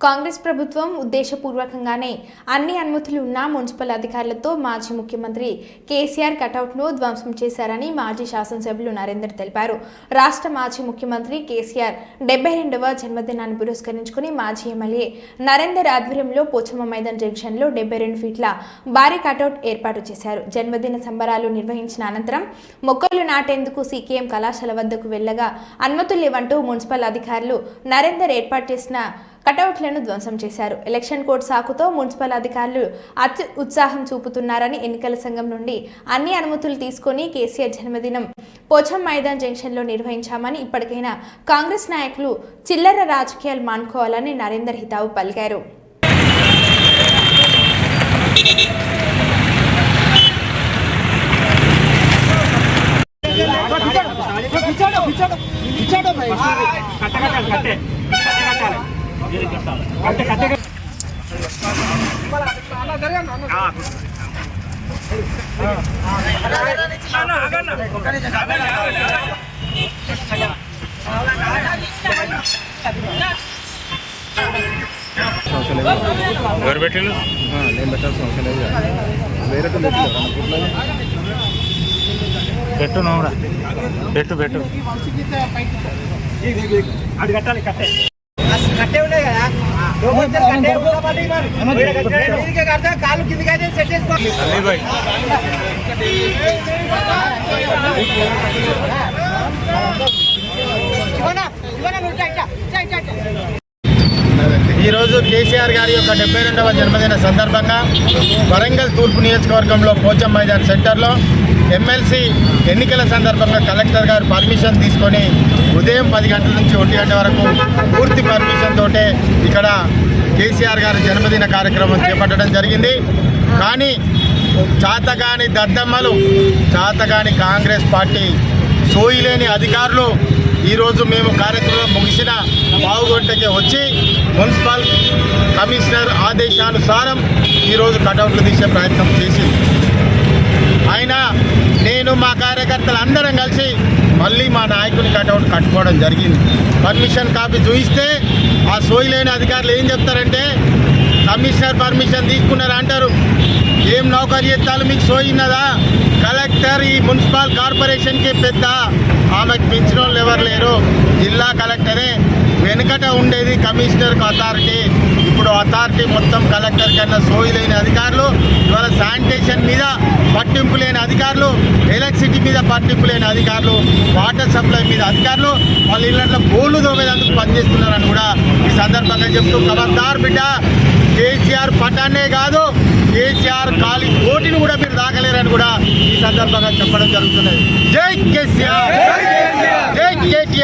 కాంగ్రెస్ ప్రభుత్వం ఉద్దేశపూర్వకంగానే అన్ని అనుమతులు ఉన్న మున్సిపల్ అధికారులతో మాజీ ముఖ్యమంత్రి కేసీఆర్ కటౌట్ను ధ్వంసం చేశారని మాజీ శాసనసభ్యులు నరేందర్ తెలిపారు. రాష్ట్ర మాజీ ముఖ్యమంత్రి కేసీఆర్ 72వ జన్మదినాన్ని పురస్కరించుకుని మాజీ ఎమ్మెల్యే నరేందర్ ఆధ్వర్యంలో పోచమ్మ మైదాన్ జంక్షన్లో 72 ఫీట్ల భారీ కటౌట్ ఏర్పాటు చేశారు. జన్మదిన సంబరాలు నిర్వహించిన అనంతరం మొక్కలు నాటేందుకు సీకేఎం కళాశాల వద్దకు వెళ్లగా అనుమతులు లేవంటూ మున్సిపల్ అధికారులు నరేందర్ ఏర్పాటు చేసిన కటౌట్లను ధ్వంసం చేశారు. ఎలక్షన్ కోడ్ సాకుతో మున్సిపల్ అధికారులు అతి ఉత్సాహం చూపుతున్నారని ఎన్నికల సంఘం నుండి అన్ని అనుమతులు తీసుకొని కేసీఆర్ జన్మదినం పోచమ్మ మైదాన్ జంక్షన్లో నిర్వహించామని, ఇప్పటికైనా కాంగ్రెస్ నాయకులు చిల్లర రాజకీయాలు మానుకోవాలని నరేందర్ హితావు పలికారు. ఎవరు పెట్టిండు? నేను పెట్టాల్సిన అవసరం లేదు. వేరే పెట్టు నోరా, పెట్టు పెట్టు అది కట్టాలి. కట్టే ఉన్నాయి కదా, కాలు కిందకైతే సెట్ చేసుకోవాలి. ఈరోజు కేసీఆర్ గారి యొక్క 72వ జన్మదిన సందర్భంగా వరంగల్ తూర్పు నియోజకవర్గంలో పోచమ్మ మైదాన్ సెంటర్లో ఎమ్మెల్సీ ఎన్నికల సందర్భంగా కలెక్టర్ గారు పర్మిషన్ తీసుకొని ఉదయం 10 గంటల నుంచి 1 గంట వరకు పూర్తి పర్మిషన్ తోటే ఇక్కడ కేసీఆర్ గారి జన్మదిన కార్యక్రమం చేపట్టడం జరిగింది. కానీ చాతగాని దద్దమ్మలు, చాతగాని కాంగ్రెస్ పార్టీ సోయిలేని అధికారులు ఈరోజు మేము కార్యక్రమం ముగిసిన పావుగంటకే వచ్చి మున్సిపల్ కమిషనర్ ఆదేశానుసారం ఈరోజు కటౌట్లు తీసే ప్రయత్నం చేసింది. అయినా నేను మా కార్యకర్తలు అందరం కలిసి మళ్ళీ మా నాయకుని కటౌట్ కట్టుకోవడం జరిగింది. పర్మిషన్ కాపీ చూపిస్తే ఆ సోయిలేని అధికారులు ఏం చెప్తారంటే, కమిషనర్ పర్మిషన్ తీసుకున్నారు అంటారు. ఏం నౌకర్యత్తాలు మీకు సోయినదా? కలెక్టర్ ఈ మున్సిపల్ కార్పొరేషన్కి పెద్ద, ఆమెకు పెంచిన వాళ్ళు ఎవరు లేరు. జిల్లా కలెక్టరే వెనుకట ఉండేది కమిషనర్కి అథారిటీ. ఇప్పుడు అథారిటీ మొత్తం కలెక్టర్ కన్నా సోయిలేని అధికారులు, ఇవాళ శానిటేషన్ మీద పట్టింపు లేని అధికారులు, ఎలక్ట్రిసిటీ మీద పట్టింపు లేని అధికారులు, వాటర్ సప్లై మీద అధికారులు వాళ్ళ ఇళ్లలో బోర్లు దోమేందుకు పనిచేస్తున్నారని కూడా ఈ సందర్భంగా చెప్తూ, ఖబర్దార్ బిడ్డ, కేసీఆర్ పటాన్నే కాదు కేసీఆర్ ఖాళీ ఓటిని కూడా మీరు దాకలేరని కూడా ఈ సందర్భంగా చెప్పడం జరుగుతున్నది. జై కేసీఆర్, జై కేటీఆర్.